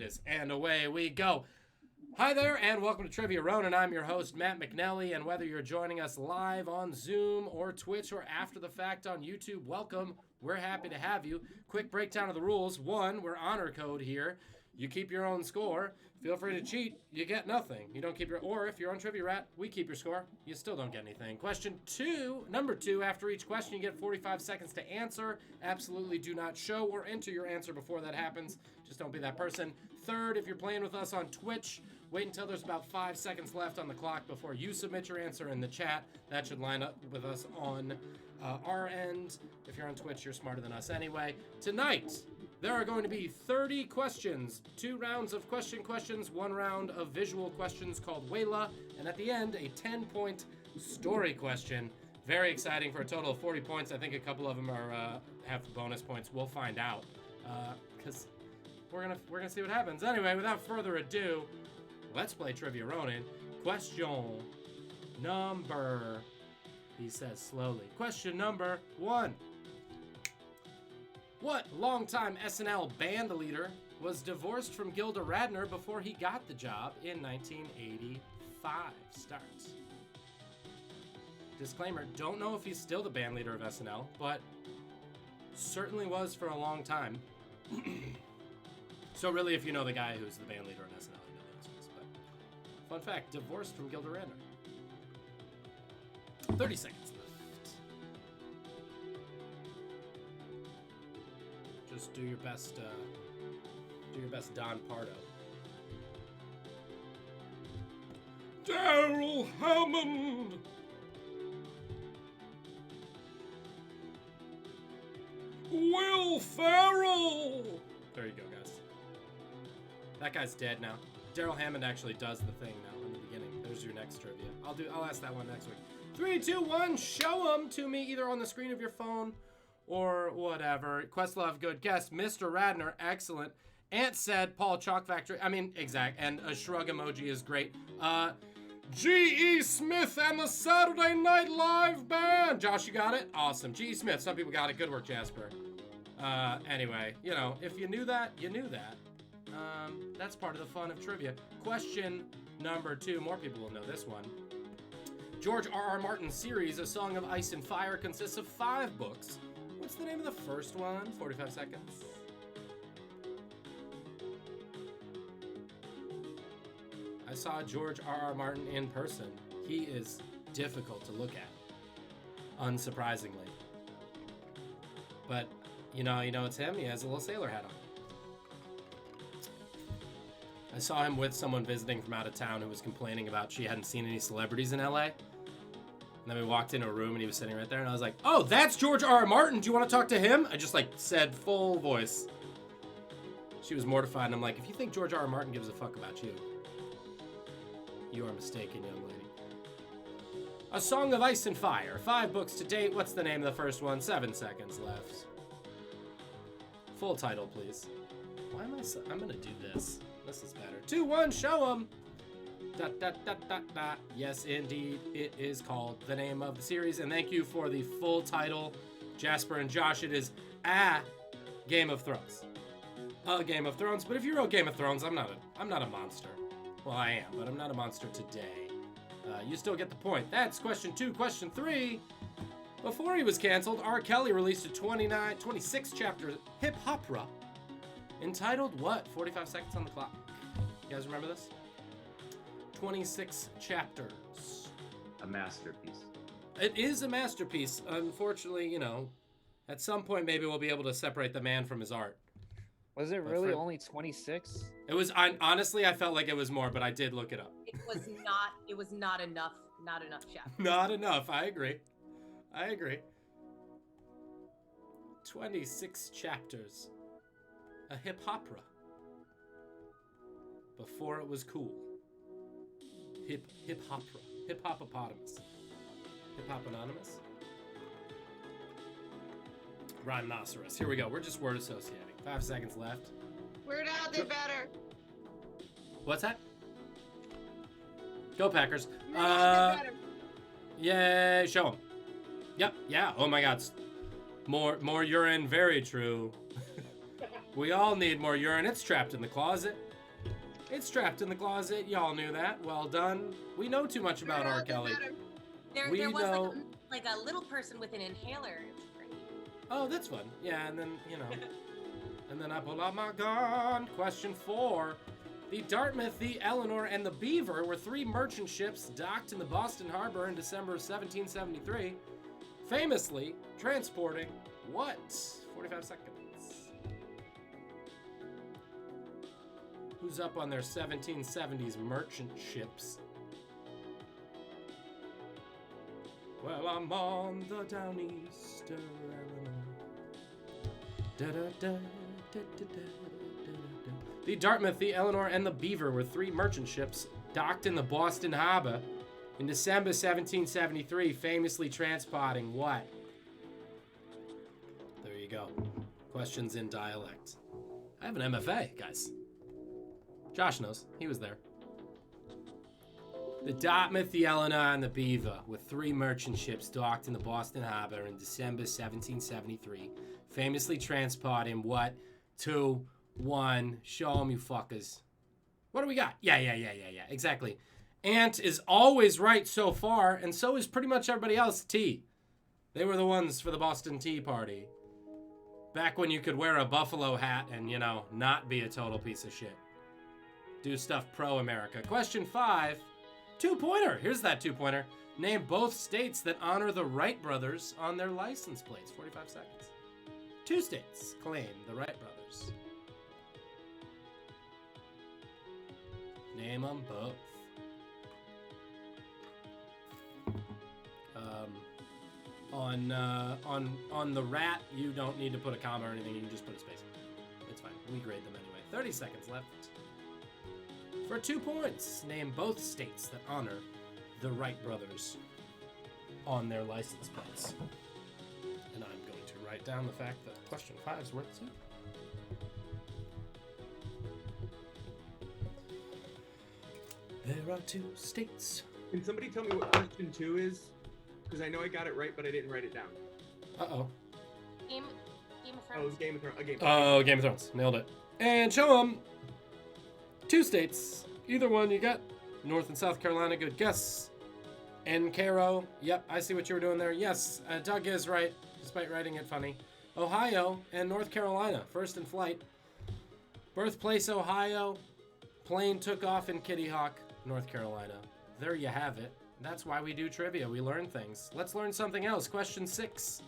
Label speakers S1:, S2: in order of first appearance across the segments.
S1: it is. And away we go. Hi there, and welcome to Trivia Ronin. I'm your host, Matt McNelly, and whether you're joining us live on Zoom or Twitch or after the fact on YouTube, welcome. We're happy to have you. Quick breakdown of the rules. 1, we're honor code here. You keep your own score. Feel free to cheat. You get nothing. You don't keep your... Or if you're on Trivia Rat, we keep your score. You still don't get anything. Number 2, after each question, you get 45 seconds to answer. Absolutely do not show or enter your answer before that happens. Just don't be that person. 3rd, if you're playing with us on Twitch, wait until there's about 5 seconds left on the clock before you submit your answer in the chat. That should line up with us on our end. If you're on Twitch, you're smarter than us anyway. Tonight, there are going to be 30 questions, 2 rounds of questions, 1 round of visual questions called Wayla, and at the end, a 10-point story question. Very exciting for a total of 40 points. I think a couple of them are have bonus points. We'll find out because we're gonna see what happens. Anyway, without further ado, let's play Trivia Ronin. Question number, he says slowly. Question number 1. What longtime SNL band leader was divorced from Gilda Radner before he got the job in 1985? Starts. Disclaimer, don't know if he's still the band leader of SNL, but certainly was for a long time. So really, if you know the guy who's the band leader in SNL, you know the answers. But fun fact, divorced from Gilda Radner. 30 seconds left. Just do your best Don Pardo. Daryl Hammond! Will Ferrell! There you go, guys. That guy's dead now. Daryl Hammond actually does the thing now in the beginning. There's your next trivia. I'll ask that one next week. 3, 2, 1, show them to me either on the screen of your phone or whatever. Questlove, good guess. Mr. Radner, excellent. Ant said Paul Chalk Factory. I mean, exact. And a shrug emoji is great. G.E. Smith and the Saturday Night Live Band. Josh, you got it? Awesome. G.E. Smith. Some people got it. Good work, Jasper. Anyway, you know, if you knew that, you knew that. That's part of the fun of trivia. Question number 2. More people will know this one. George R.R. Martin's series, A Song of Ice and Fire, consists of 5 books. What's the name of the first one? 45 seconds. I saw George R.R. Martin in person. He is difficult to look at, unsurprisingly. But, you know it's him. He has a little sailor hat on. I saw him with someone visiting from out of town who was complaining about she hadn't seen any celebrities in LA. And then we walked into a room and he was sitting right there and I was like, oh, that's George R.R. Martin. Do you want to talk to him? I just said full voice. She was mortified and I'm like, if you think George R.R. Martin gives a fuck about you, you are mistaken, young lady. A Song of Ice and Fire. 5 books to date. What's the name of the first one? 7 seconds left. Full title, please. Why am I'm gonna do this. This is better. 2, 1, show 'em. ... Yes, indeed, it is called the name of the series. And thank you for the full title, Jasper and Josh. It is A Game of Thrones. A Game of Thrones. But if you wrote Game of Thrones, I'm not a monster. Well, I am, but I'm not a monster today. You still get the point. That's question 2. Question 3. Before he was canceled, R. Kelly released a 26-chapter hip-opera entitled what? 45 seconds on the clock. You guys remember this? 26 chapters.
S2: A masterpiece.
S1: It is a masterpiece. Unfortunately, you know, at some point maybe we'll be able to separate the man from his art.
S3: Was it really only 26?
S1: It was. Honestly, I felt like it was more, but I did look it up.
S4: It was not enough. Not enough chapters.
S1: Not enough. I agree. 26 chapters. A hip-opera. Before it was cool. Hip-opera. Hip-hopopotamus. Hip-hop anonymous. Rhinoceros. Here we go. We're just word associating. 5 seconds left.
S4: Weird Al did better.
S1: What's that? Go Packers.
S4: Weird Al did better.
S1: Yay, show them. Yep, yeah. Oh my God. More urine. Very true. We all need more urine. It's trapped in the closet. It's trapped in the closet. Y'all knew that. Well done. We know too much about R. Kelly.
S4: There was
S1: know...
S4: like a little person with an inhaler. It's great.
S1: Oh, that's fun. Yeah, and then, you know. And then I pulled out my gun. Question 4. The Dartmouth, the Eleanor, and the Beaver were 3 merchant ships docked in the Boston Harbor in December of 1773, famously transporting what? 45 seconds. Who's up on their 1770s merchant ships? Well, I'm on the Downeaster Eleanor. The Dartmouth, the Eleanor, and the Beaver were 3 merchant ships docked in the Boston Harbor in December 1773, famously transporting what? There you go. Questions in dialect. I have an MFA, guys. Josh knows. He was there. The Dartmouth, the Eleanor, and the Beaver were 3 merchant ships docked in the Boston Harbor in December 1773, famously transporting what? 2, 1. Show 'em, you fuckers. What do we got? Yeah. Exactly. Ant is always right so far, and so is pretty much everybody else. T. They were the ones for the Boston Tea Party. Back when you could wear a buffalo hat and, you know, not be a total piece of shit. Do stuff pro-America. Question 5. 2-pointer. Here's that 2-pointer. Name both states that honor the Wright brothers on their license plates. 45 seconds. 2 states claim the Wright brothers. Name them both. On the rat, you don't need to put a comma or anything. You can just put a space. It's fine. We grade them anyway. 30 seconds left. For 2 points, name both states that honor the Wright brothers on their license plates. And I'm going to write down the fact that question 5 is worth 2. There are 2 states.
S2: Can somebody tell me what question 2 is? Because I know I got it right, but I didn't write it down.
S1: Uh-oh.
S4: Game of
S2: Oh, it
S4: Thrones.
S2: was Game of Thrones.
S1: Oh, Game of Thrones. Nailed it. And show them 2 states. Either one you got. North and South Carolina, good guess. And Caro, yep, I see what you were doing there. Yes, Doug is right, despite writing it funny. Ohio and North Carolina, first in flight. Birthplace, Ohio. Plane took off in Kitty Hawk, North Carolina. There you have it. That's why we do trivia. We learn things. Let's learn something else. Question 6.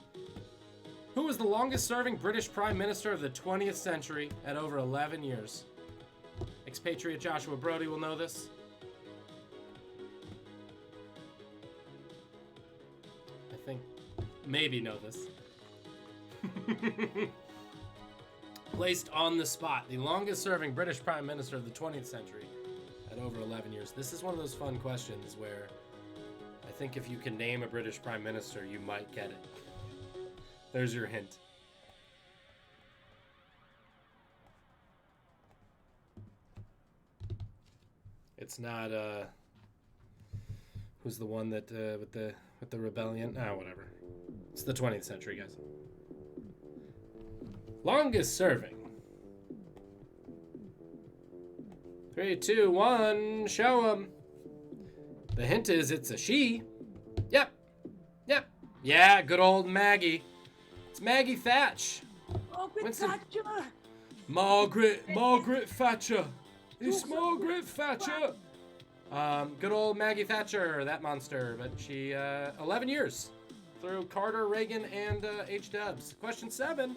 S1: Who was the longest-serving British Prime Minister of the 20th century at over 11 years? Expatriate Joshua Brody will know this. I think maybe know this. Placed on the spot, the longest-serving British Prime Minister of the 20th century at over 11 years. This is one of those fun questions where I think if you can name a British Prime Minister, you might get it. There's your hint. It's not who's the one that with the rebellion? Ah, whatever. It's the 20th century, guys. Longest serving. 3, 2, 1, show 'em. The hint is it's a she. Yep. Yeah, good old Maggie. It's Maggie Thatch.
S4: Margaret Thatcher.
S1: Margaret Thatcher. It's Margaret Thatcher. Good old Maggie Thatcher, that monster. But she, 11 years through Carter, Reagan, and H-Dubs. Question 7.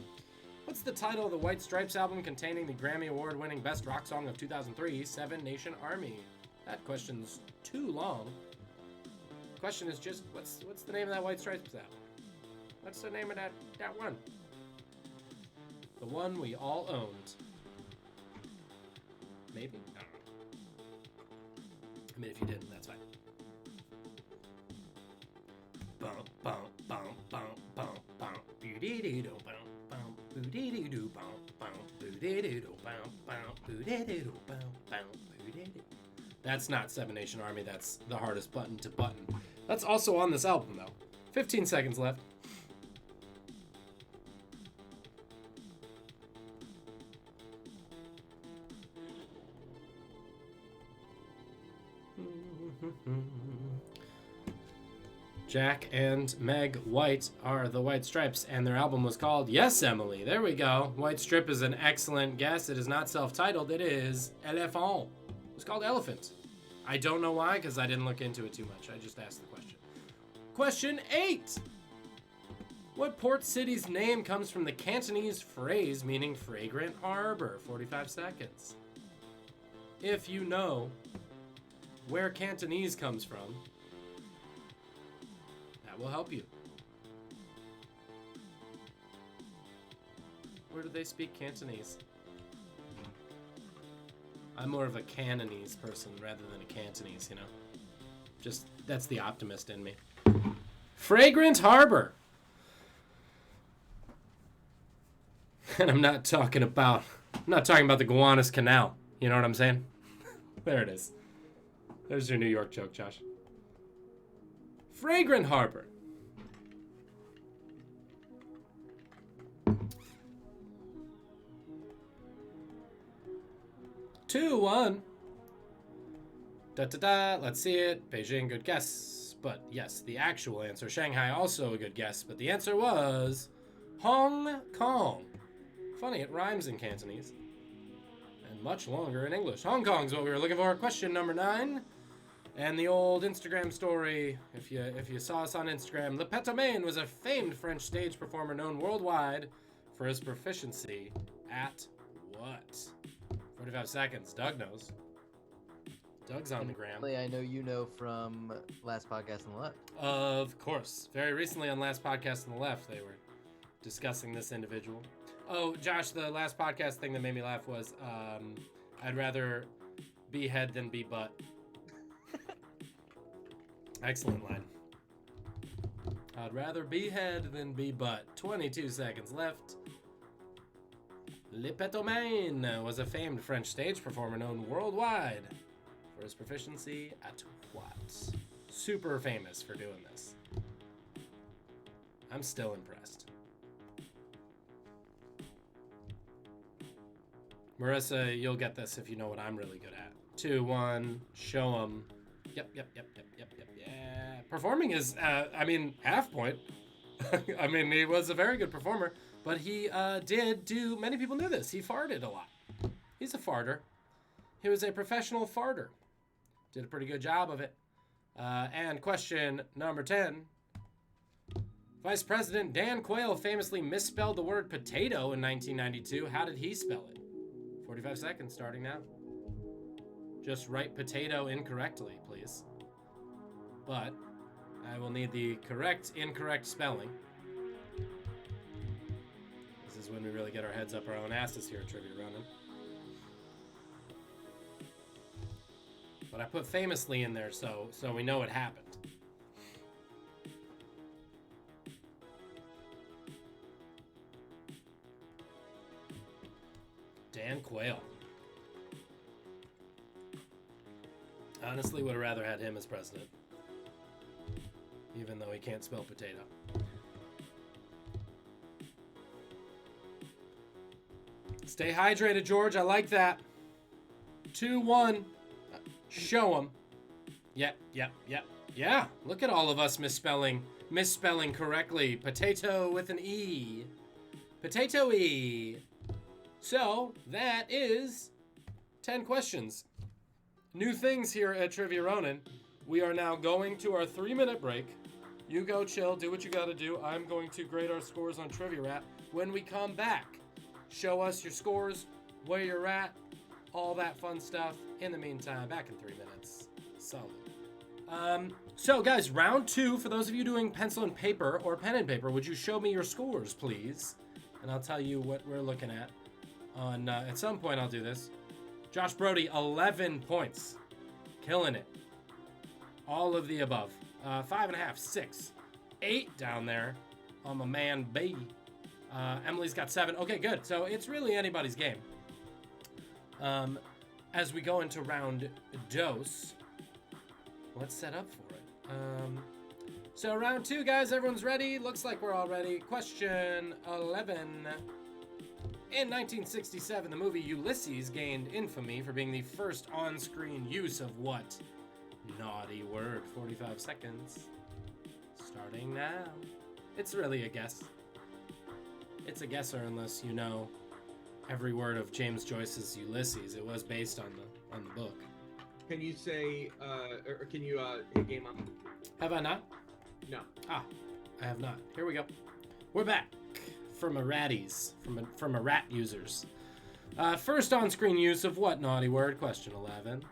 S1: What's the title of the White Stripes album containing the Grammy Award-winning Best Rock Song of 2003, Seven Nation Army? That question's too long. Question is just, what's the name of that White Stripes album? What's the name of that one? The one we all owned. Maybe? I don't know. I mean, if you didn't, that's fine. Bum, bum, bum, bum, bum, bum. Boo-dee-dee-doo, bum, bum. Boo-dee-dee-doo, bum, bum. Boo-dee-dee-doo, bum, bum. Boo-dee-dee-doo, bum, bum. Boo-dee-dee. That's not Seven Nation Army. That's The Hardest Button to Button. That's also on this album, though. 15 seconds left. Jack and Meg White are the White Stripes, and their album was called Yes, Emily. There we go. White Strip is an excellent guess. It is not self-titled. It is Elephant. It's called Elephant. I don't know why, because I didn't look into it too much. I just asked the question. Question 8. What port city's name comes from the Cantonese phrase meaning fragrant harbor? 45 seconds. If you know where Cantonese comes from, that will help you. Where do they speak Cantonese? I'm more of a Cantonese person rather than a Cantonese, you know? Just, that's the optimist in me. Fragrant harbor. And I'm not talking about the Gowanus Canal. You know what I'm saying? There it is. There's your New York joke, Josh. Fragrant harbor. Two, one. Da-da-da. Let's see it. Beijing, good guess. But yes, the actual answer. Shanghai, also a good guess. But the answer was Hong Kong. Funny, it rhymes in Cantonese. And much longer in English. Hong Kong's what we were looking for. Question number 9. And the old Instagram story, if you saw us on Instagram, the Petomane was a famed French stage performer known worldwide for his proficiency at what? 45 seconds. Doug knows. Doug's on the gram.
S5: I know you know from Last Podcast on the Left.
S1: Of course. Very recently on Last Podcast on the Left, they were discussing this individual. Oh, Josh, the last podcast thing that made me laugh was, I'd rather be head than be butt. Excellent line. I'd rather be head than be butt. 22 seconds left. Le Petomane was a famed French stage performer known worldwide for his proficiency at what? Super famous for doing this. I'm still impressed. Marissa, you'll get this if you know what I'm really good at. 2, 1, show 'em. Yep. Yeah. Performing is, half point. I mean, he was a very good performer, but he did do, many people knew this, he farted a lot. He's a farter. He was a professional farter. Did a pretty good job of it. And question number 10. Vice President Dan Quayle famously misspelled the word potato in 1992. How did he spell it? 45 seconds starting now. Just write potato incorrectly, please. But I will need the correct, incorrect spelling. This is when we really get our heads up our own asses here at Trivia Ronin. But I put famously in there so we know it happened. Dan Quayle. Honestly, would have rather had him as president. Even though he can't spell potato. Stay hydrated, George. I like that. 2, 1. Show him. Yep. Yeah, look at all of us misspelling correctly. Potato with an E. Potato-y. So, that is 10 questions. New things here at Trivia Ronin. We are now going to our 3-minute break. You go chill, do what you gotta do. I'm going to grade our scores on Trivia Rat. When we come back, show us your scores, where you're at, all that fun stuff. In the meantime, back in 3 minutes. Solid. So guys, round 2, for those of you doing pencil and paper or pen and paper, would you show me your scores, please? And I'll tell you what we're looking at. At some point I'll do this. Josh Brody, 11 points. Killing it. All of the above. 5.5, 6, 8 down there on my man B. Emily's got 7. Okay, good. So it's really anybody's game. As we go into round dose, let's set up for it. So round 2, guys, everyone's ready? Looks like we're all ready. Question 11. In 1967, the movie Ulysses gained infamy for being the first on-screen use of what? naughty word. 45 seconds. Starting now. It's really a guess. It's a guesser unless you know every word of James Joyce's Ulysses. It was based on the book.
S2: Can you say, or can you hit game on?
S1: Have I not?
S2: No.
S1: Ah, I have not. Here we go. We're back from a ratties, from a rat users. First on-screen use of what naughty word? Question 11.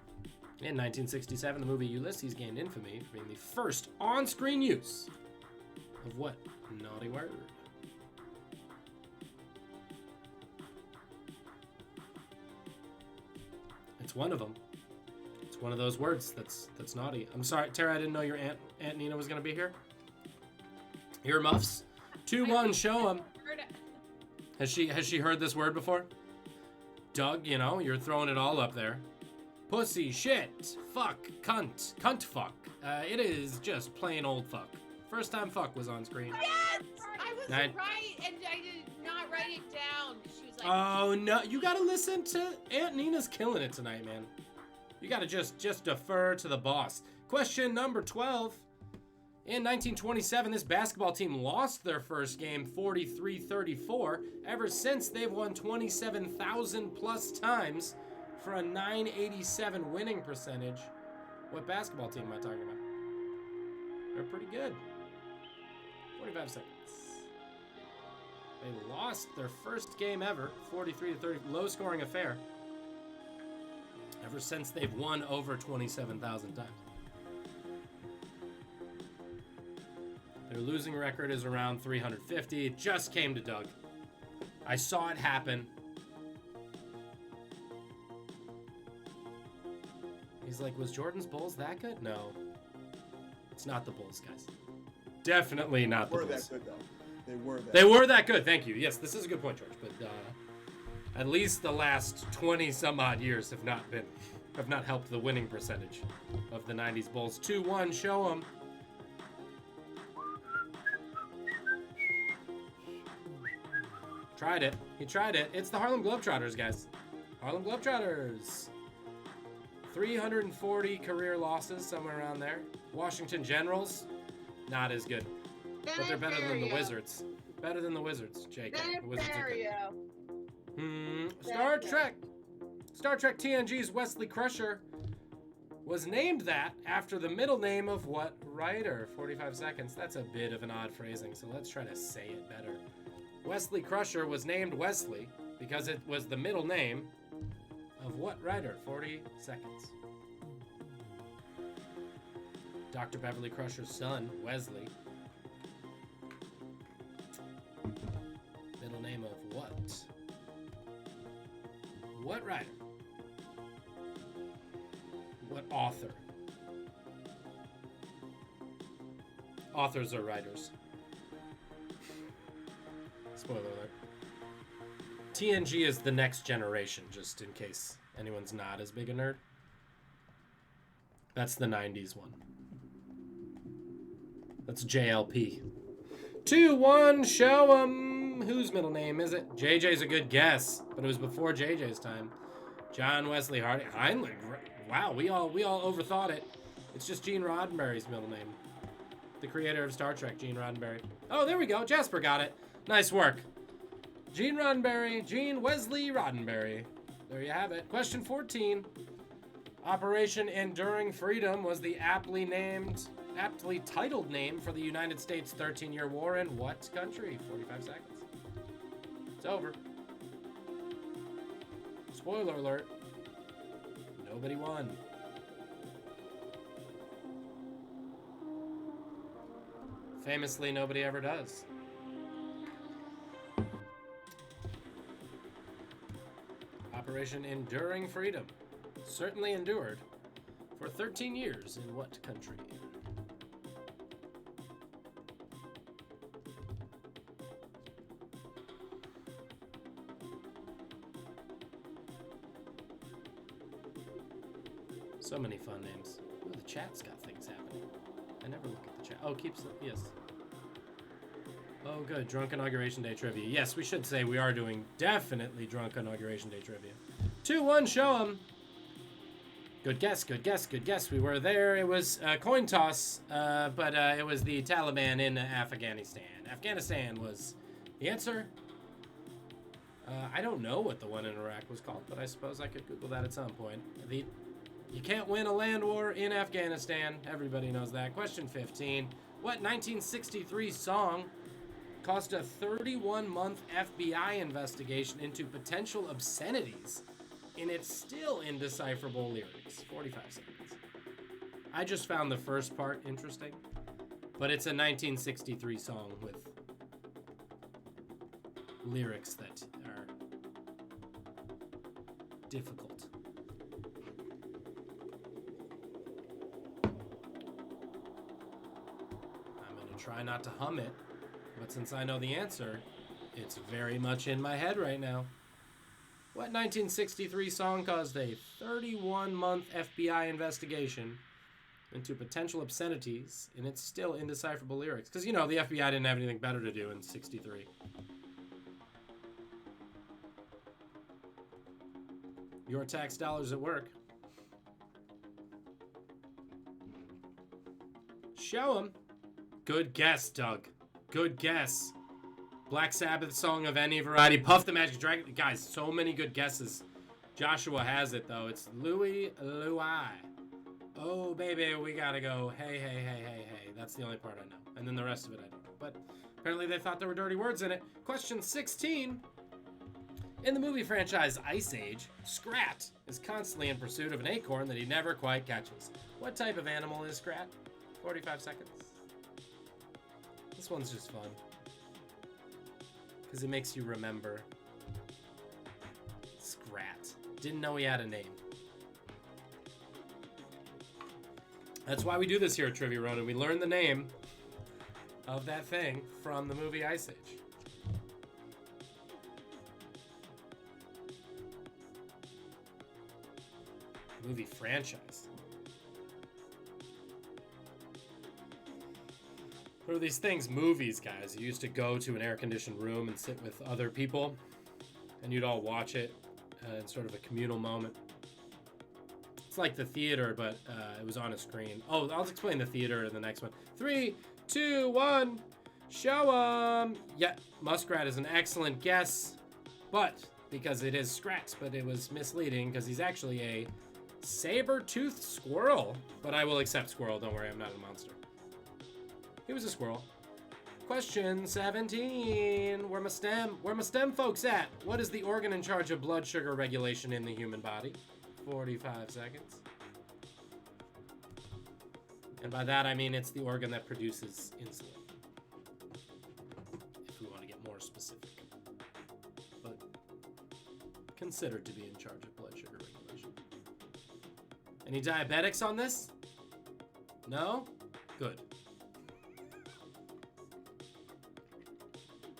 S1: In 1967, the movie Ulysses gained infamy for being the first on-screen use of what naughty word? It's one of them. It's one of those words that's naughty. I'm sorry, Tara, I didn't know your Aunt Nina was going to be here. Earmuffs. 2-1, show him. Has she heard this word before? Doug, you know, you're throwing it all up there. Pussy, shit, fuck, cunt, fuck. It is just plain old fuck. First time fuck was on screen.
S4: Yes! I was right, and I did not write it down. She was like,
S1: oh, no, you gotta listen to Aunt Nina's killing it tonight, man. You gotta just defer to the boss. Question number 12. In 1927, this basketball team lost their first game 43-34. Ever since, they've won 27,000 plus times for a 987 winning percentage. What basketball team am I talking about? They're pretty good. 45 seconds. They lost their first game ever, 43-30, low-scoring affair. Ever since, they've won over 27,000 times. Their losing record is around 350. It just came to Doug. I saw it happen. He's like, was Jordan's Bulls that good? No. It's not the Bulls, guys. Definitely not the Bulls.
S6: They were that good, though.
S1: They were that good. Thank you. Yes, this is a good point, George. But at least the last 20 some odd years have not helped the winning percentage of the 90s Bulls. 2-1, show them. Tried it. He tried it. It's the Harlem Globetrotters, guys. Harlem Globetrotters. 340 career losses, somewhere around there. Washington Generals, not as good. But they're better than the Wizards. Better than the Wizards, JK. The Wizards are good. Star Trek. Star Trek TNG's Wesley Crusher was named that after the middle name of what writer? 45 seconds. That's a bit of an odd phrasing, so let's try to say it better. Wesley Crusher was named Wesley because it was the middle name of what writer? 40 seconds. Dr. Beverly Crusher's son, Wesley. Middle name of what? What writer? What author? Authors are writers. Spoiler alert. TNG is the next generation, just in case anyone's not as big a nerd. That's the 90s one. That's JLP. 2-1, show 'em. Whose middle name is it? JJ's a good guess, but it was before JJ's time. John Wesley Heinlein. Wow, we all overthought it. It's just Gene Roddenberry's middle name. The creator of Star Trek, Gene Roddenberry. Oh, there we go. Jasper got it. Nice work. Gene Roddenberry, Gene Wesley Roddenberry. There you have it. Question 14. Operation Enduring Freedom was the aptly titled name for the United States 13-year war in what country? 45 seconds. It's over. Spoiler alert. Nobody won. Famously, nobody ever does. Operation Enduring Freedom certainly endured for 13 years in what country? So many fun names. Oh, the chat's got things happening. I never look at the chat. Oh, keeps it. Yes. Oh, good. Drunk Inauguration Day trivia. Yes, we should say we are doing definitely Drunk Inauguration Day trivia. 2-1, show 'em. Good guess, good guess, good guess. We were there. It was a coin toss, but it was the Taliban in Afghanistan. Afghanistan was the answer. I don't know what the one in Iraq was called, but I suppose I could Google that at some point. You can't win a land war in Afghanistan. Everybody knows that. Question 15. What 1963 song caused a 31-month FBI investigation into potential obscenities in its still indecipherable lyrics? 45 seconds. I just found the first part interesting, but it's a 1963 song with lyrics that are difficult. I'm going to try not to hum it, but since I know the answer, it's very much in my head right now. What 1963 song caused a 31-month FBI investigation into potential obscenities in its still indecipherable lyrics? Because, you know, the FBI didn't have anything better to do in 63. Your tax dollars at work. Show 'em. Good guess, Doug. Good guess. Black Sabbath song of any variety. Puff the Magic Dragon. Guys, so many good guesses. Joshua has it, though. It's Louie. Oh, baby, we gotta go. Hey, hey, hey, hey, hey. That's the only part I know. And then the rest of it I don't know. But apparently they thought there were dirty words in it. Question 16. In the movie franchise Ice Age, Scrat is constantly in pursuit of an acorn that he never quite catches. What type of animal is Scrat? 45 seconds. This one's just fun, because it makes you remember. Scrat. Didn't know he had a name. That's why we do this here at Trivia Ronin. We learn the name of that thing from the movie Ice Age. Movie franchise. What are these things? Movies, guys. You used to go to an air-conditioned room and sit with other people, and you'd all watch it in sort of a communal moment. It's like the theater, but it was on a screen. Oh, I'll explain the theater in the next one. 3, 2, 1. Show 'em. Yeah, muskrat is an excellent guess, but because it is Scrat, but it was misleading because he's actually a saber-toothed squirrel. But I will accept squirrel. Don't worry, I'm not a monster. He was a squirrel. Question 17. Where my STEM folks at? What is the organ in charge of blood sugar regulation in the human body? 45 seconds. And by that I mean it's the organ that produces insulin. If we want to get more specific. But considered to be in charge of blood sugar regulation. Any diabetics on this? No? Good.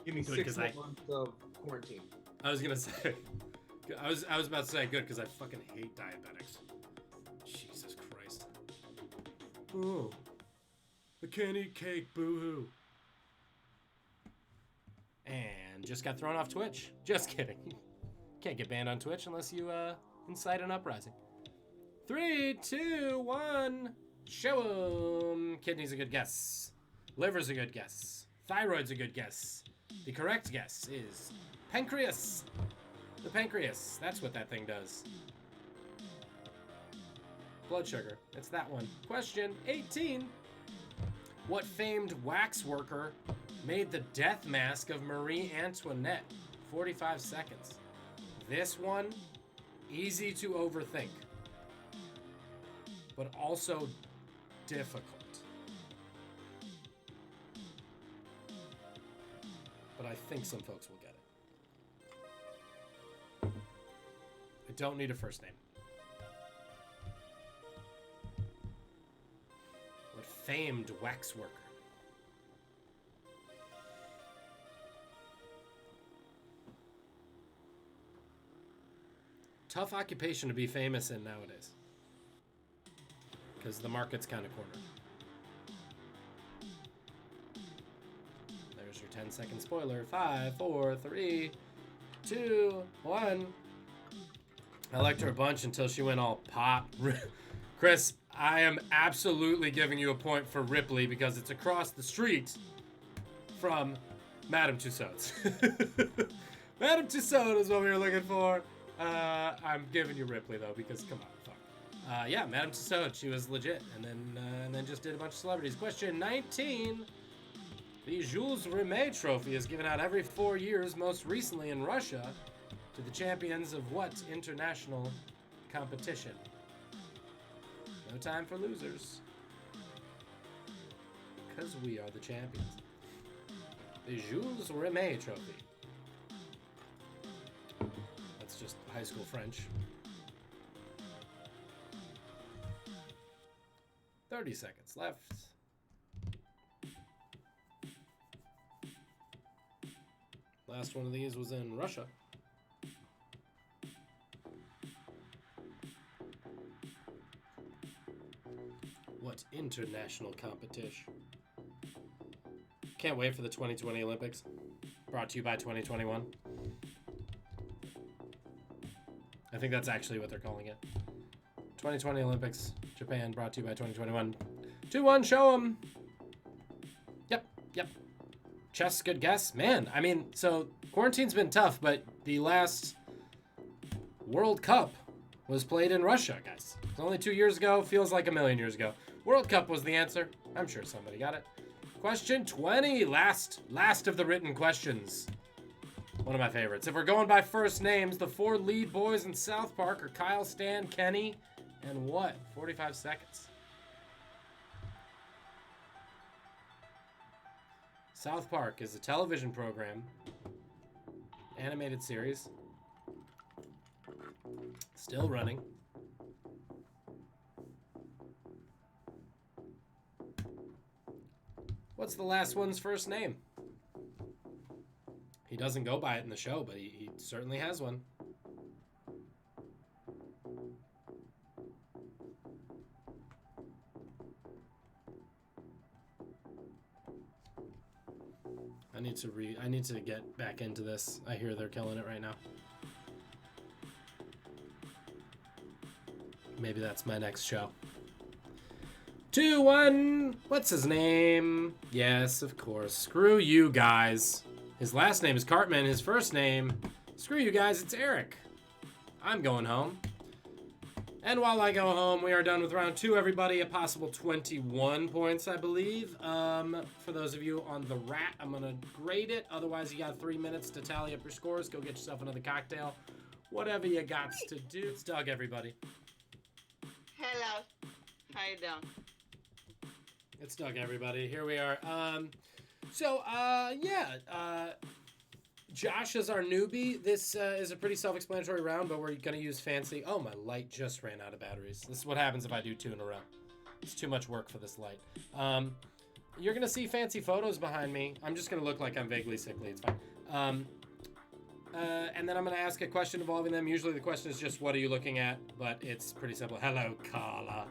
S2: Give me
S1: Good,
S2: 6
S1: 'cause
S2: months of quarantine.
S1: I was gonna say, I was about to say good because I fucking hate diabetics. Jesus Christ. Oh, I can't eat cake. Boo-hoo. And just got thrown off Twitch. Just kidding. Can't get banned on Twitch unless you incite an uprising. 3, 2, 1. Show 'em. Kidney's a good guess. Liver's a good guess. Thyroid's a good guess. The correct guess is pancreas. The pancreas. That's what that thing does. Blood sugar. It's that one. Question 18. What famed wax worker made the death mask of Marie Antoinette? 45 seconds. This one, easy to overthink, but also difficult. But I think some folks will get it. I don't need a first name. What famed wax worker? Tough occupation to be famous in nowadays, because the market's kind of cornered. There's your 10-second spoiler. 5, 4, 3, 2, 1. I liked her a bunch until she went all pop. Chris, I am absolutely giving you a point for Ripley because it's across the street from Madame Tussauds. Madame Tussauds is what we were looking for. I'm giving you Ripley though because come on, fuck. Yeah, Madame Tussauds, she was legit, and then just did a bunch of celebrities. Question 19. The Jules Rimet Trophy is given out every 4 years, most recently in Russia, to the champions of what international competition? No time for losers, because we are the champions. The Jules Rimet Trophy. That's just high school French. 30 seconds left. Last one of these was in Russia. What international competition? Can't wait for the 2020 Olympics. Brought to you by 2021. I think that's actually what they're calling it. 2020 Olympics, Japan, brought to you by 2021. 2-1, show them. Yep. Chess, good guess. Man, I mean, so quarantine's been tough, but the last World Cup was played in Russia, guys. It was only 2 years ago. Feels like a million years ago. World Cup was the answer. I'm sure somebody got it. Question 20. Last of the written questions. One of my favorites. If we're going by first names, the 4 lead boys in South Park are Kyle, Stan, Kenny, and what? 45 seconds. South Park is a television program, animated series, still running. What's the last one's first name? He doesn't go by it in the show, but he certainly has one. I need to get back into this. I hear they're killing it right now. Maybe that's my next show. 2-1. What's his name? Yes, of course. Screw you guys. His last name is Cartman. His first name, screw you guys, it's Eric. I'm going home. And while I go home, we are done with round 2, everybody. A possible 21 points, I believe. For those of you on the rat, I'm going to grade it. Otherwise, you got 3 minutes to tally up your scores. Go get yourself another cocktail. Whatever you got to do. It's Doug, everybody.
S6: Hello. How you doing?
S1: It's Doug, everybody. Here we are. Josh is our newbie. This is a pretty self-explanatory round, but we're going to use fancy... Oh, my light just ran out of batteries. This is what happens if I do 2 in a row. It's too much work for this light. You're going to see fancy photos behind me. I'm just going to look like I'm vaguely sickly. It's fine. And then I'm going to ask a question involving them. Usually the question is just, what are you looking at? But it's pretty simple. Hello, Carla.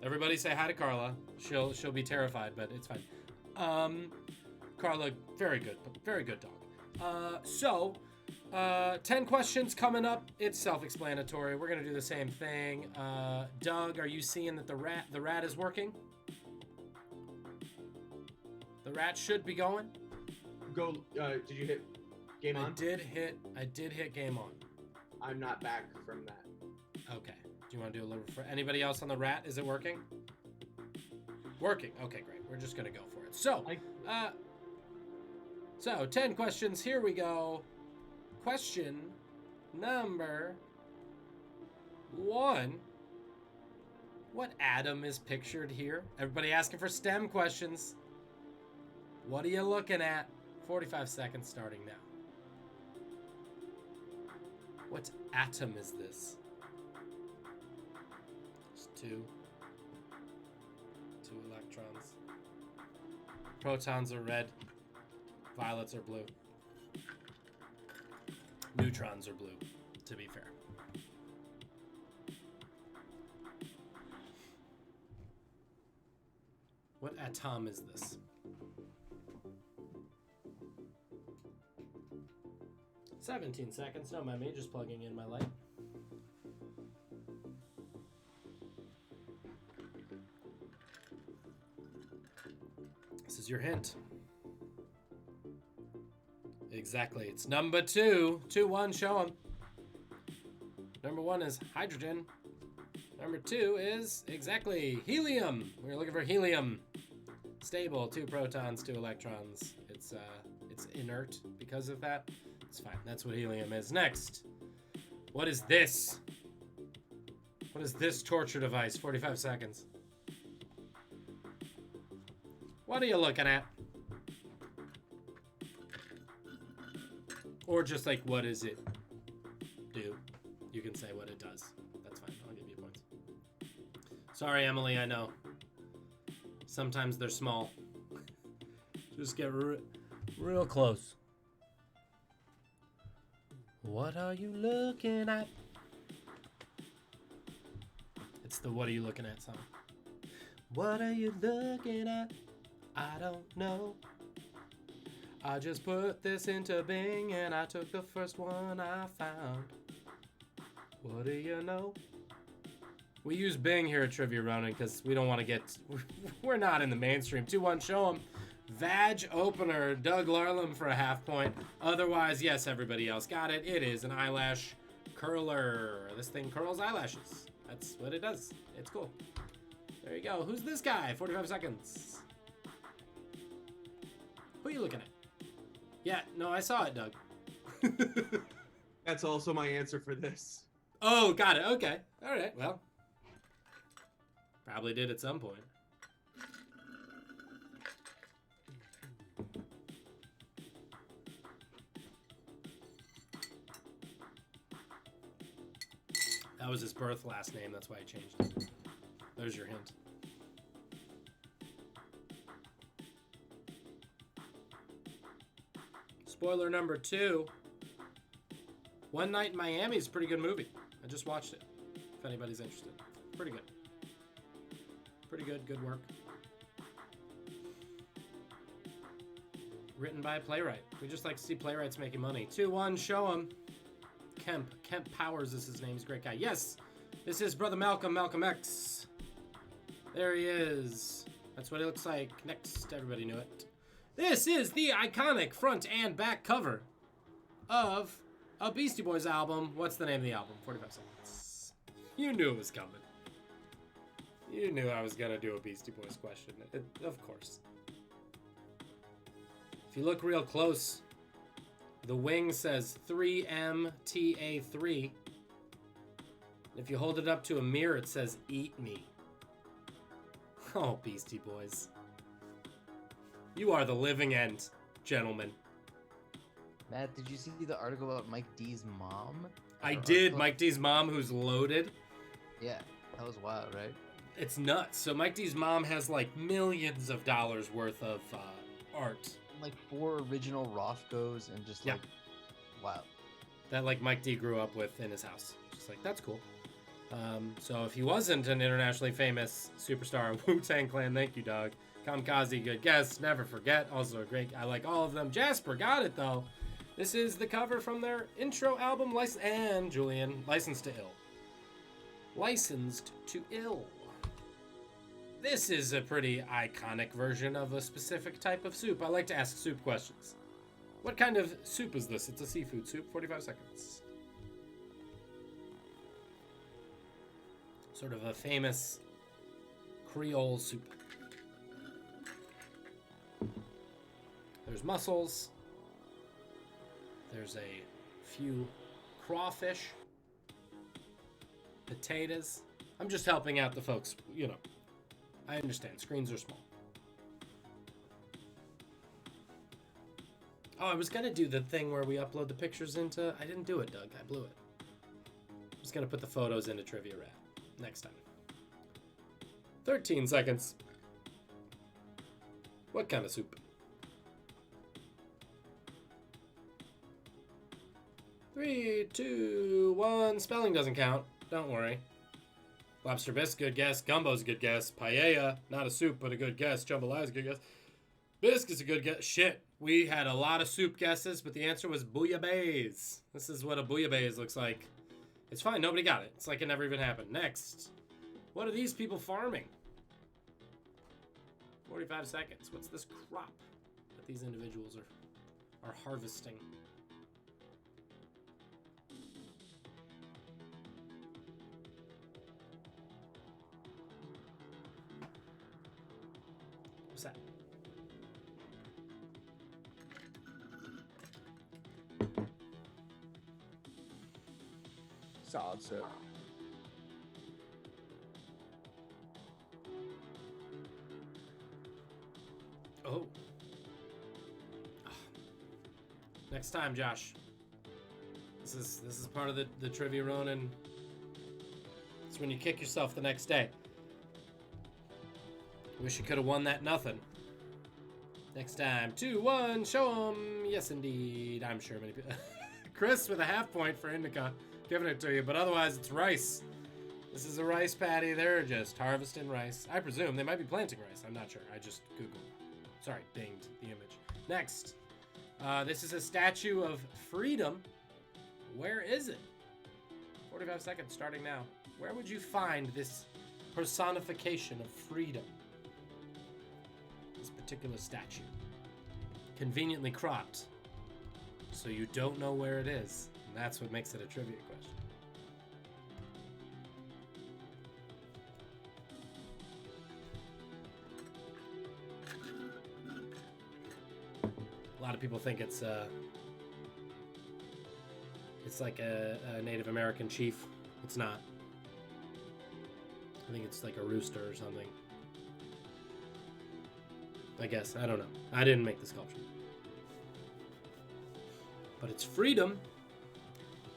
S1: Everybody say hi to Carla. She'll be terrified, but it's fine. Carla, very good dog. 10 questions coming up. It's self-explanatory. We're gonna do the same thing. Doug, are you seeing that the rat is working? The rat should be going.
S2: Go. Did you hit game on?
S1: I did hit game on.
S2: I'm not back from that.
S1: Okay. Do you want to do a little for anybody else on the rat? Is it working? Working. Okay, great. We're just gonna go for it. So 10 questions. Here we go. Question number 1. What atom is pictured here? Everybody asking for STEM questions. What are you looking at? 45 seconds starting now. What atom is this? Just 2 electrons. Protons are red. Violets are blue. Neutrons are blue, to be fair. What atom is this? 17 seconds. Don't mind me, just plugging in my light. your hint. Exactly. It's number 2. 2-1, show them. Number 1 is hydrogen. Number 2 is, exactly, helium. We're looking for helium. Stable, 2 protons, 2 electrons. It's inert because of that. It's fine. That's what helium is. Next. What is this? What is this torture device? 45 seconds. What are you looking at? Or just like, what does it do? You can say what it does. That's fine. I'll give you points. Sorry, Emily, I know. Sometimes they're small. Just get real close. What are you looking at? It's the What Are You Looking At song. What are you looking at? I don't know. I just put this into Bing and I took the first one I found. What do you know? We use Bing here at Trivia Ronin because we don't want to get... We're not in the mainstream. 2-1, show 'em. Vag opener, Doug Larlam for a half point. Otherwise, yes, everybody else got it. It is an eyelash curler. This thing curls eyelashes. That's what it does. It's cool. There you go. Who's this guy? 45 seconds. Who are you looking at? Yeah, no, I saw it, Doug.
S2: That's also my answer for this.
S1: Oh, got it. Okay. All right. Well, probably did at some point. That was his birth last name. That's why he changed it. There's your hint. Spoiler number 2. One Night in Miami is a pretty good movie. I just watched it, if anybody's interested. Pretty good. Pretty good. Good work. Written by a playwright. We just like to see playwrights making money. 2-1, show 'em. Kemp Powers is his name. He's a great guy. Yes, this is Brother Malcolm X. There he is. That's what he looks like. Next, everybody knew it. This is the iconic front and back cover of a Beastie Boys album. What's the name of the album? 45 seconds. You knew it was coming. You knew I was going to do a Beastie Boys question. Of course. If you look real close, the wing says 3MTA3. If you hold it up to a mirror, it says Eat Me. Oh, Beastie Boys. You are the living end, gentlemen.
S5: Matt, did you see the article about Mike D's mom?
S1: I did. Mike D's mom, who's loaded.
S5: Yeah, that was wild, right?
S1: It's nuts. So Mike D's mom has like millions of dollars worth of art.
S5: Like 4 original Rothkos and just like, wow.
S1: That like Mike D grew up with in his house. Just like, that's cool. So if he wasn't an internationally famous superstar, Wu-Tang Clan, thank you, dog. Kamikaze, good guess. Never forget. Also a great. I like all of them. Jasper got it though. This is the cover from their intro album, and Julian, Licensed to Ill. Licensed to Ill. This is a pretty iconic version of a specific type of soup. I like to ask soup questions. What kind of soup is this? It's a seafood soup. 45 seconds. Sort of a famous Creole soup. There's mussels. There's a few crawfish. Potatoes. I'm just helping out the folks, you know. I understand. Screens are small. Oh, I was going to do the thing where we upload the pictures into... I didn't do it, Doug. I blew it. I was going to put the photos into Trivia Rat next time. 13 seconds. What kind of soup? 3, 2, 1. Spelling doesn't count. Don't worry. Lobster bisque, good guess. Gumbo's a good guess. Paella, not a soup, but a good guess. Jambalaya is a good guess. Bisque is a good guess. Shit, we had a lot of soup guesses, but the answer was bouillabaisse. This is what a bouillabaisse looks like. It's fine, nobody got it. It's like it never even happened. Next. What are these people farming? 45 seconds. What's this crop that these individuals are harvesting? What's that?
S7: Solid sip.
S1: Oh. Next time, Josh. This is part of the Trivia Ronin. It's when you kick yourself the next day. Wish you could have won that nothing. Next time, 2-1, show 'em. Yes, indeed. I'm sure many people. Chris with a half point for Indica, giving it to you, but otherwise it's rice. This is a rice patty. They're just harvesting rice. I presume they might be planting rice. I'm not sure. I just Googled. Sorry, dinged the image. Next, this is a statue of freedom. Where is it? 45 seconds starting now. Where would you find this personification of freedom? This particular statue. Conveniently cropped, so you don't know where it is. And that's what makes it a trivia question. A lot of people think it's like a Native American chief. It's not. I think it's like a rooster or something. I guess. I don't know. I didn't make the sculpture. But it's freedom.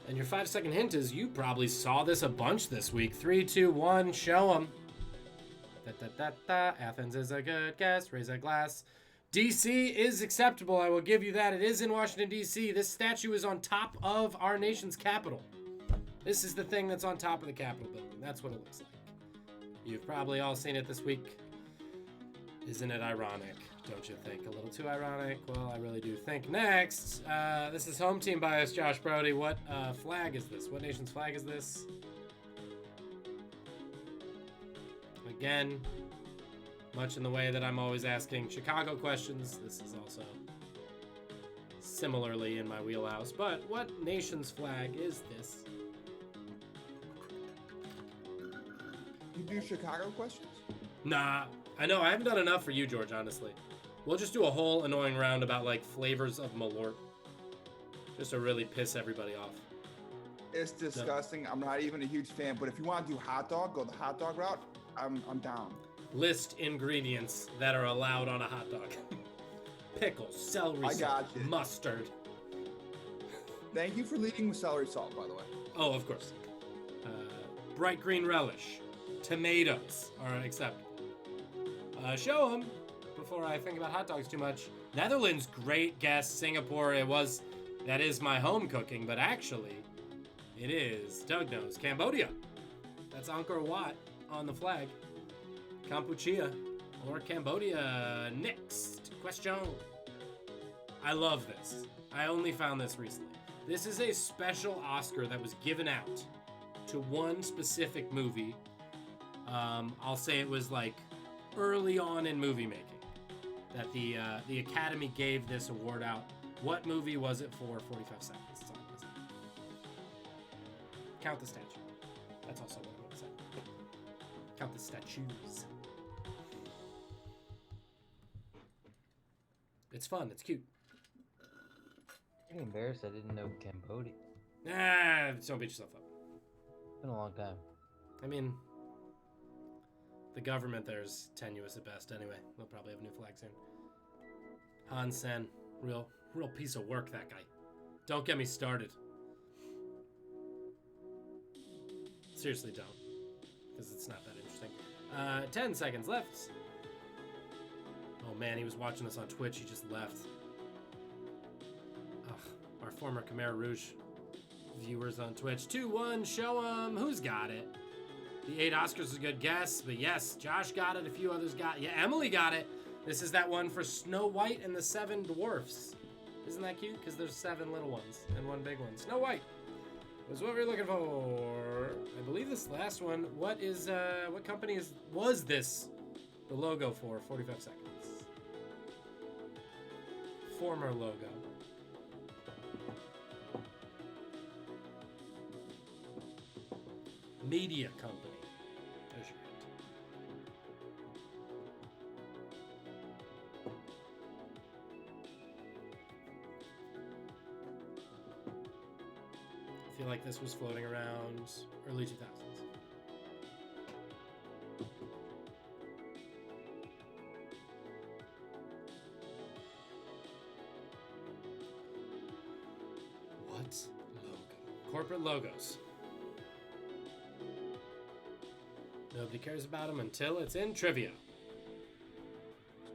S1: And your 5-second hint is you probably saw this a bunch this week. 3, 2, 1, show 'em. Athens is a good guess. Raise a glass. DC is acceptable. I will give you that. It is in Washington, D.C. This statue is on top of our nation's capital. This is the thing that's on top of the Capitol building. That's what it looks like. You've probably all seen it this week. Isn't it ironic? Don't you think? A little too ironic? Well, I really do think. Next, this is home team bias, Josh Brody. What flag is this? What nation's flag is this? Again, much in the way that I'm always asking Chicago questions, this is also similarly in my wheelhouse. But what nation's flag is this?
S7: You do Chicago questions?
S1: Nah, I know. I haven't done enough for you, George, honestly. We'll just do a whole annoying round about, like, flavors of Malort. Just to really piss everybody off.
S7: It's disgusting. I'm not even a huge fan, but if you want to do hot dog, go the hot dog route, I'm down.
S1: List ingredients that are allowed on a hot dog. Pickles, celery salt, mustard.
S7: Thank you for leading with celery salt, by the way.
S1: Oh, of course. Bright green relish. Tomatoes are acceptable. Show them before I think about hot dogs too much. Netherlands, great guess. Singapore, that is my home cooking, but actually, it is, Doug knows, Cambodia. That's Angkor Wat on the flag. Kampuchea or Cambodia. Next question. I love this. I only found this recently. This is a special Oscar that was given out to one specific movie. I'll say it was like early on in movie making that the Academy gave this award out. What movie was it for? 45 seconds. That's all I'm gonna say. Count the statue. That's also what I'm going to say. Count the statues. It's fun. It's cute.
S5: I'm embarrassed I didn't know Cambodia.
S1: Don't beat yourself up.
S5: It's been a long time.
S1: I mean, the government there's tenuous at best anyway. They'll probably have new flags soon. Han Sen, real piece of work, that guy. Don't get me started. Seriously, don't. Because it's not that interesting. 10 seconds left. Oh man, he was watching us on Twitch. He just left. Ugh, our former Khmer Rouge viewers on Twitch. 2-1, show 'em. Who's got it? The 8 Oscars is a good guess, but yes, Josh got it. A few others got it. Yeah, Emily got it. This is that one for Snow White and the 7 Dwarfs. Isn't that cute? Because there's 7 little ones and 1 big one. Snow White was what we were looking for. I believe this last one. What company was this the logo for? 45 seconds. former logo. Media company. There's your hint. I feel like this was floating around early 2000s. What logo? Corporate logos. Nobody cares about them until it's in trivia.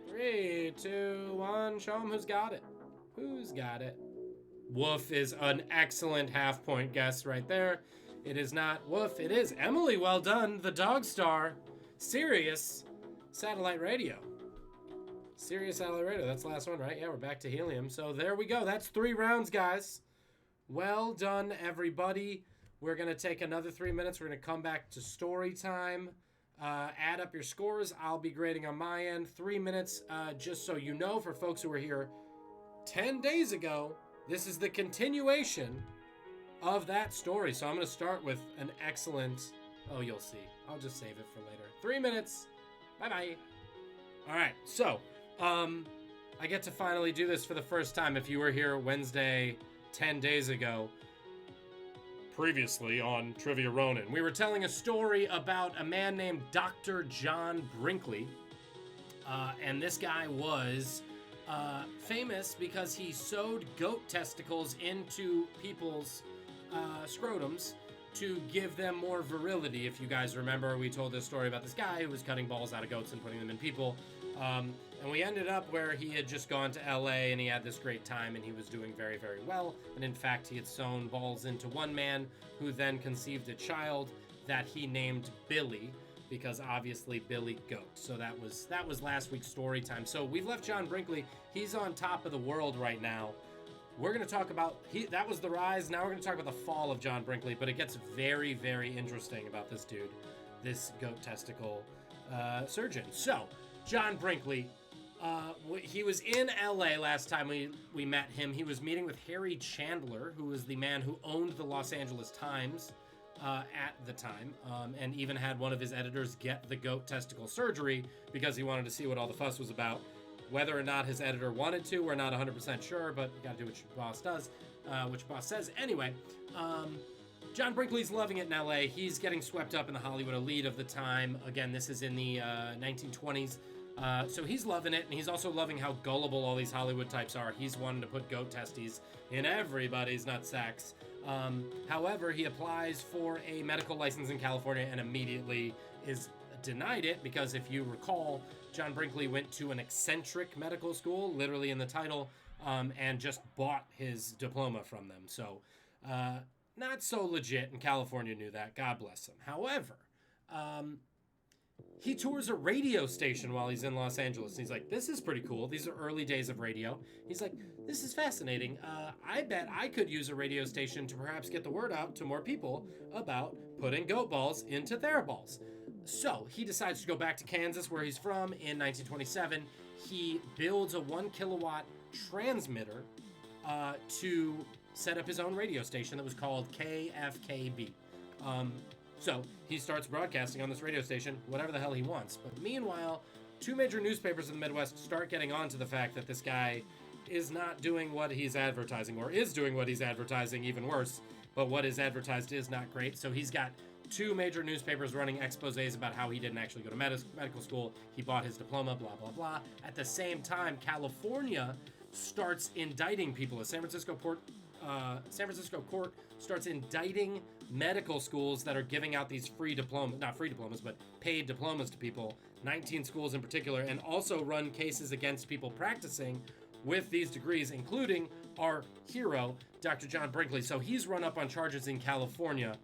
S1: 3, 2, 1. Show them who's got it. Who's got it? Woof is an excellent half-point guess right there. It is not Woof. It is Emily. Well done. The Dog Star. Sirius Satellite Radio. Sirius Satellite Radio. That's the last one, right? Yeah, we're back to helium. So there we go. That's 3 rounds, guys. Well done, everybody. We're going to take another 3 minutes. We're going to come back to story time. Add up your scores. I'll be grading on my end. 3 minutes, just so you know, for folks who were here 10 days ago, this is the continuation of that story. So I'm going to start with an excellent... Oh, you'll see. I'll just save it for later. 3 minutes. Bye-bye. All right, so I get to finally do this for the first time. If you were here Wednesday 10 days ago, previously on Trivia Ronin, we were telling a story about a man named Dr. John Brinkley. And this guy was famous because he sewed goat testicles into people's scrotums to give them more virility. If you guys remember, we told this story about this guy who was cutting balls out of goats and putting them in people. And we ended up where he had just gone to LA and he had this great time and he was doing very, very well. And in fact, he had sewn balls into one man who then conceived a child that he named Billy, because obviously Billy Goat. So that was last week's story time. So we've left John Brinkley. He's on top of the world right now. We're going to talk about, that was the rise. Now we're going to talk about the fall of John Brinkley, but it gets very, very interesting about this dude, this goat testicle surgeon. So John Brinkley, he was in LA last time we met him. He was meeting with Harry Chandler, who was the man who owned the Los Angeles Times at the time, and even had one of his editors get the goat testicle surgery because he wanted to see what all the fuss was about. Whether or not his editor wanted to, we're not 100% sure, but you gotta do what your boss does, which boss says. Anyway, John Brinkley's loving it in LA. He's getting swept up in the Hollywood elite of the time. Again, this is in the 1920s. So he's loving it, and he's also loving how gullible all these Hollywood types are. He's wanting to put goat testes in everybody's nutsacks. However, he applies for a medical license in California and immediately is denied it because, if you recall, John Brinkley went to an eccentric medical school, literally in the title, and just bought his diploma from them. So not so legit, and California knew that. God bless him. However, he tours a radio station while he's in Los Angeles. He's like, this is pretty cool. These are early days of radio. He's like, this is fascinating. I bet I could use a radio station to perhaps get the word out to more people about putting goat balls into their balls. So he decides to go back to Kansas, where he's from, in 1927. He builds a 1 kilowatt transmitter to set up his own radio station that was called KFKB. So he starts broadcasting on this radio station, whatever the hell he wants. But meanwhile, 2 major newspapers in the Midwest start getting on to the fact that this guy is not doing what he's advertising, or is doing what he's advertising, even worse. But what is advertised is not great. So he's got 2 major newspapers running exposés about how he didn't actually go to medical school. He bought his diploma, blah, blah, blah. At the same time, California starts indicting people. A San Francisco court starts indicting medical schools that are giving out these free diplomas, not free diplomas, but paid diplomas to people, 19 schools in particular, and also run cases against people practicing with these degrees, including our hero, Dr. John Brinkley. So he's run up on charges in California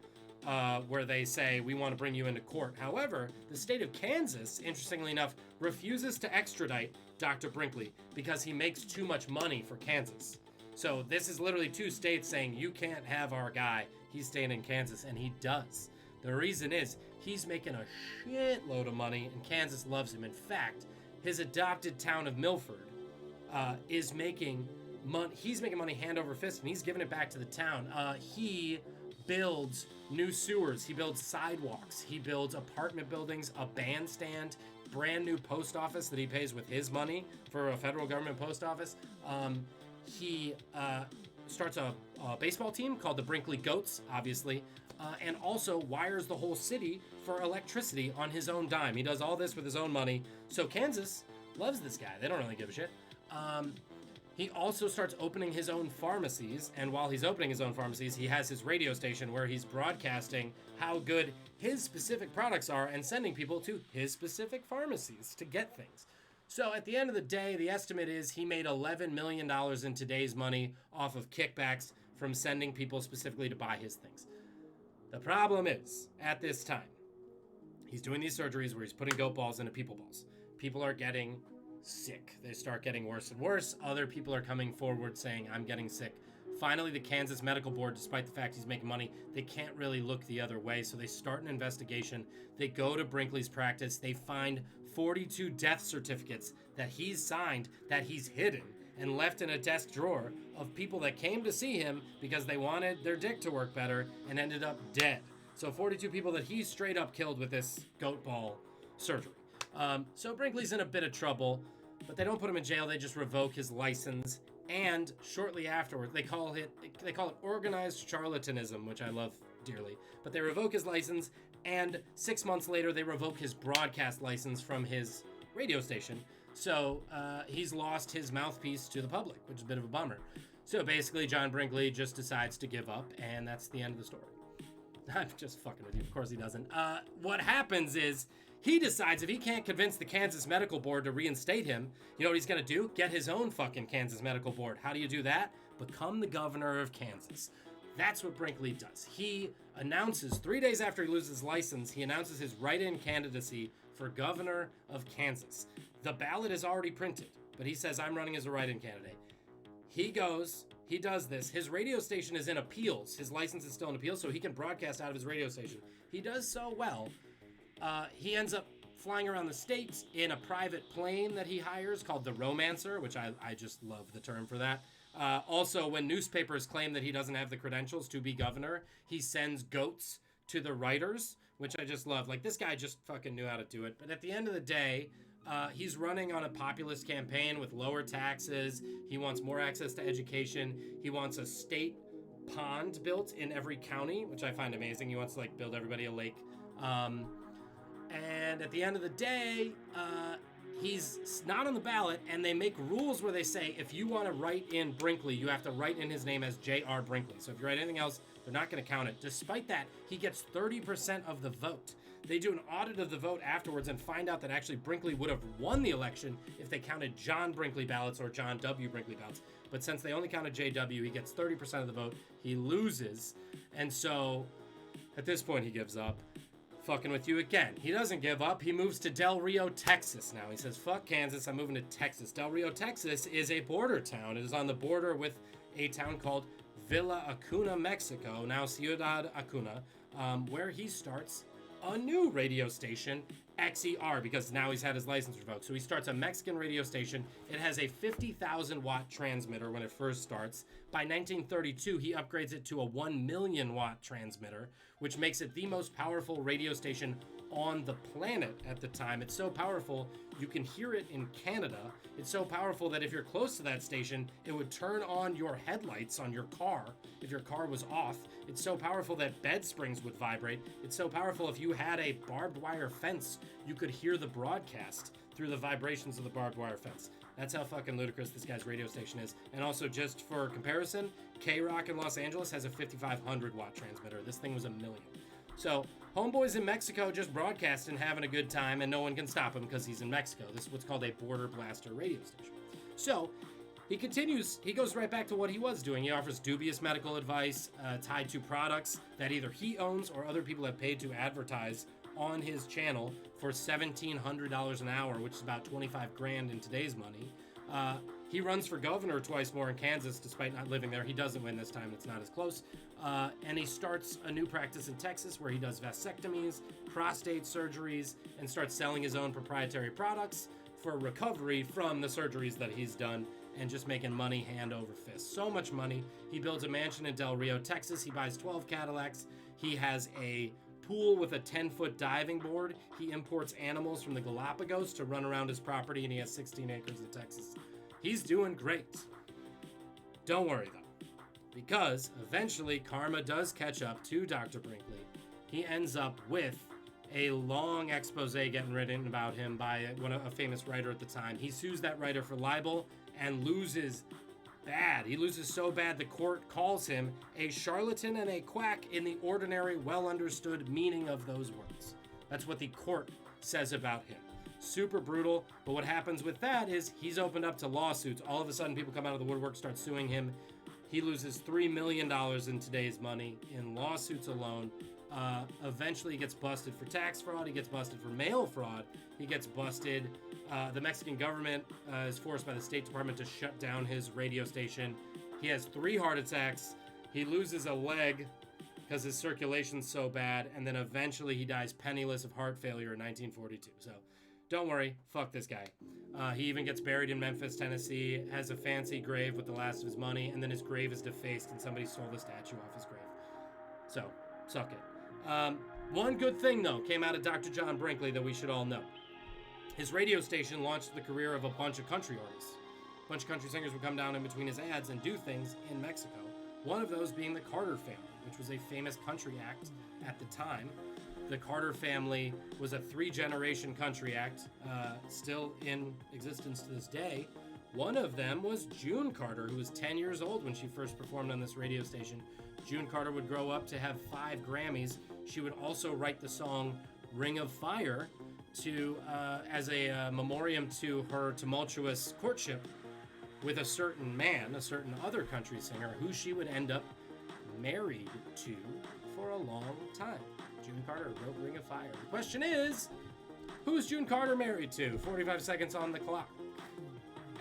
S1: where they say, we want to bring you into court. However, the state of Kansas, interestingly enough, refuses to extradite Dr. Brinkley because he makes too much money for Kansas. So this is literally 2 states saying, you can't have our guy. He's staying in Kansas, and he does. The reason is he's making a shitload of money, and Kansas loves him. In fact, his adopted town of Milford is making money. He's making money hand over fist, and he's giving it back to the town. He builds new sewers. He builds sidewalks. He builds apartment buildings, a bandstand, brand new post office that he pays with his money for a federal government post office. He starts a baseball team called the Brinkley Goats, obviously, and also wires the whole city for electricity on his own dime. He does all this with his own money. So Kansas loves this guy. They don't really give a shit. He also starts opening his own pharmacies, and while he's opening his own pharmacies, he has his radio station where he's broadcasting how good his specific products are and sending people to his specific pharmacies to get things. So at the end of the day, the estimate is he made $11 million in today's money off of kickbacks from sending people specifically to buy his things. The problem is, at this time, he's doing these surgeries where he's putting goat balls into people balls. People are getting sick. They start getting worse and worse. Other people are coming forward saying, I'm getting sick. Finally, the Kansas Medical Board, despite the fact he's making money, they can't really look the other way. So they start an investigation. They go to Brinkley's practice. They find 42 death certificates that he's signed, that he's hidden and left in a desk drawer of people that came to see him because they wanted their dick to work better and ended up dead. So 42 people that he straight up killed with this goat ball surgery. So Brinkley's in a bit of trouble, but they don't put him in jail. They just revoke his license. And shortly afterwards, they call it organized charlatanism, which I love dearly. But they revoke his license, and 6 months later, they revoke his broadcast license from his radio station. So he's lost his mouthpiece to the public, which is a bit of a bummer. So basically, John Brinkley just decides to give up, and that's the end of the story. I'm just fucking with you. Of course he doesn't. What happens is he decides if he can't convince the Kansas Medical Board to reinstate him, you know what he's going to do? Get his own fucking Kansas Medical Board. How do you do that? Become the governor of Kansas. That's what Brinkley does. He announces, 3 days after he loses his license, he announces his write-in candidacy for governor of Kansas. The ballot is already printed, but he says, I'm running as a write-in candidate. He goes, he does this. His radio station is in appeals. His license is still in appeals, so he can broadcast out of his radio station. He does so well. He ends up flying around the states in a private plane that he hires called the Romancer, which I just love the term for that. Also, when newspapers claim that he doesn't have the credentials to be governor, he sends goats to the writers, which I just love. Like, this guy just fucking knew how to do it. But at the end of the day, he's running on a populist campaign with lower taxes. He wants more access to education. He wants a state pond built in every county, which I find amazing. He wants to, like, build everybody a lake. And at the end of the day, he's not on the ballot, and they make rules where they say if you want to write in Brinkley, you have to write in his name as J.R. Brinkley. So if you write anything else, they're not going to count it. Despite that, he gets 30% of the vote. They do an audit of the vote afterwards and find out that actually Brinkley would have won the election if they counted John Brinkley ballots or John W. Brinkley ballots. But since they only counted J.W., he gets 30% of the vote. He loses. And so at this point, he gives up. Fucking with you again. He doesn't give up. He moves to Del Rio, Texas now. He says, fuck Kansas, I'm moving to Texas. Del Rio, Texas is a border town. It is on the border with a town called Villa Acuna, Mexico, now Ciudad Acuna, where he starts a new radio station, XER, because now he's had his license revoked. So he starts a Mexican radio station. It has a 50,000 watt transmitter when it first starts. By 1932, he upgrades it to a 1 million watt transmitter, which makes it the most powerful radio station on the planet at the time. It's so powerful, you can hear it in Canada. It's so powerful that if you're close to that station, it would turn on your headlights on your car if your car was off. It's so powerful that bed springs would vibrate. It's so powerful if you had a barbed wire fence, you could hear the broadcast through the vibrations of the barbed wire fence. That's how fucking ludicrous this guy's radio station is. And also, just for comparison, K-Rock in Los Angeles has a 5,500 watt transmitter. This thing was a million. So, homeboy's in Mexico just broadcasting, having a good time, and no one can stop him because he's in Mexico. This is what's called a border blaster radio station. So, he continues, he goes right back to what he was doing. He offers dubious medical advice tied to products that either he owns or other people have paid to advertise on his channel for $1,700 an hour, which is about 25 grand in today's money. He runs for governor twice more in Kansas, despite not living there. He doesn't win this time. It's not as close. And he starts a new practice in Texas where he does vasectomies, prostate surgeries, and starts selling his own proprietary products for recovery from the surgeries that he's done. and just making money hand over fist. So much money. He builds a mansion in Del Rio, Texas. He buys 12 Cadillacs. He has a pool with a 10-foot diving board. He imports animals from the Galapagos to run around his property, and he has 16 acres in Texas. He's doing great. Don't worry, though, because eventually karma does catch up to Dr. Brinkley. He ends up with a long expose getting written about him by a famous writer at the time. He sues that writer for libel and loses bad. He loses so bad the court calls him a charlatan and a quack in the ordinary, well-understood meaning of those words. That's what the court says about him. Super brutal, but what happens with that is he's opened up to lawsuits. All of a sudden, people come out of the woodwork, start suing him. He loses $3 million in today's money in lawsuits alone. Eventually, he gets busted for tax fraud. He gets busted for mail fraud. He gets busted. The Mexican government is forced by the State Department to shut down his radio station. He has 3 heart attacks. He loses a leg because his circulation's so bad. And then eventually he dies penniless of heart failure in 1942. So don't worry. Fuck this guy. He even gets buried in Memphis, Tennessee, has a fancy grave with the last of his money, and then his grave is defaced and somebody stole the statue off his grave. So, suck it. One good thing, though, came out of Dr. John Brinkley that we should all know. His radio station launched the career of a bunch of country artists. A bunch of country singers would come down in between his ads and do things in Mexico. One of those being the Carter family, which was a famous country act at the time. The Carter family was a 3-generation country act, still in existence to this day. One of them was June Carter, who was 10 years old when she first performed on this radio station. June Carter would grow up to have 5 Grammys. She would also write the song Ring of Fire as a memoriam to her tumultuous courtship with a certain man, a certain other country singer, who she would end up married to for a long time. June Carter wrote Ring of Fire. The question is, who's June Carter married to? 45 seconds on the clock.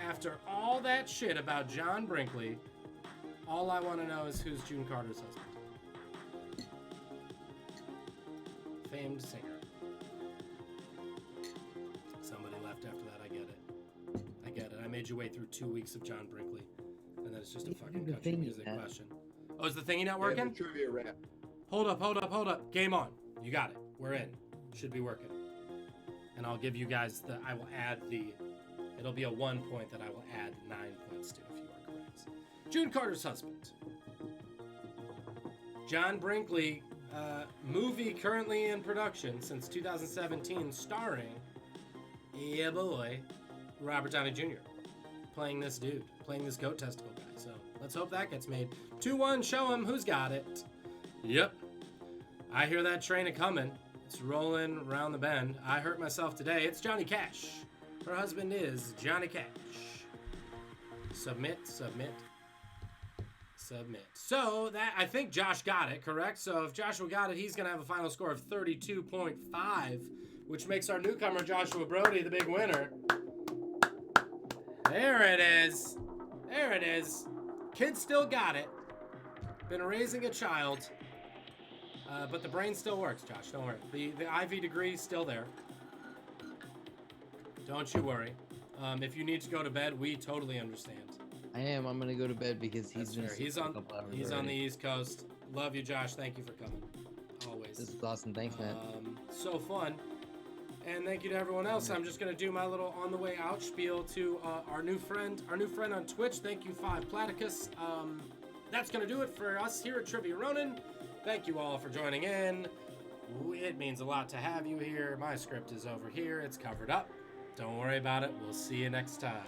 S1: After all that shit about John Brinkley, all I want to know is who's June Carter's husband. Famed singer. Somebody left after that, I get it. I get it. I made you wait through 2 weeks of John Brinkley, and then it's just a fucking country music question. Oh, is the thingy not working?
S7: Yeah, the trivia rap.
S1: Hold up. Game on. You got it. We're in. Should be working. And I'll give you guys I will add it'll be a 1 point that I will add 9 points to if you are correct. June Carter's husband. John Brinkley, movie currently in production since 2017, starring, yeah boy, Robert Downey Jr. Playing this dude, playing this goat testicle guy. So let's hope that gets made. 2-1, show him who's got it. Yep. I hear that train a-coming. It's rolling around the bend. I hurt myself today. It's Johnny Cash. Her husband is Johnny Cash. Submit. So that, I think Josh got it, correct? So if Joshua got it, he's going to have a final score of 32.5, which makes our newcomer Joshua Brody the big winner. There it is. Kid still got it. Been raising a child. But the brain still works, Josh. Don't worry. The Ivy degree is still there. Don't you worry. If you need to go to bed, we totally understand.
S5: I am. I'm gonna go to bed because he's
S1: on the East Coast. Love you, Josh. Thank you for coming. Always.
S5: This is awesome. Thanks, man.
S1: So fun. And thank you to everyone else. I'm just gonna do my little on the way out spiel to our new friend on Twitch. Thank you, 5 Platicus. That's gonna do it for us here at Trivia Ronin. Thank you all for joining in. It means a lot to have you here. My script is over here. It's covered up. Don't worry about it. We'll see you next time.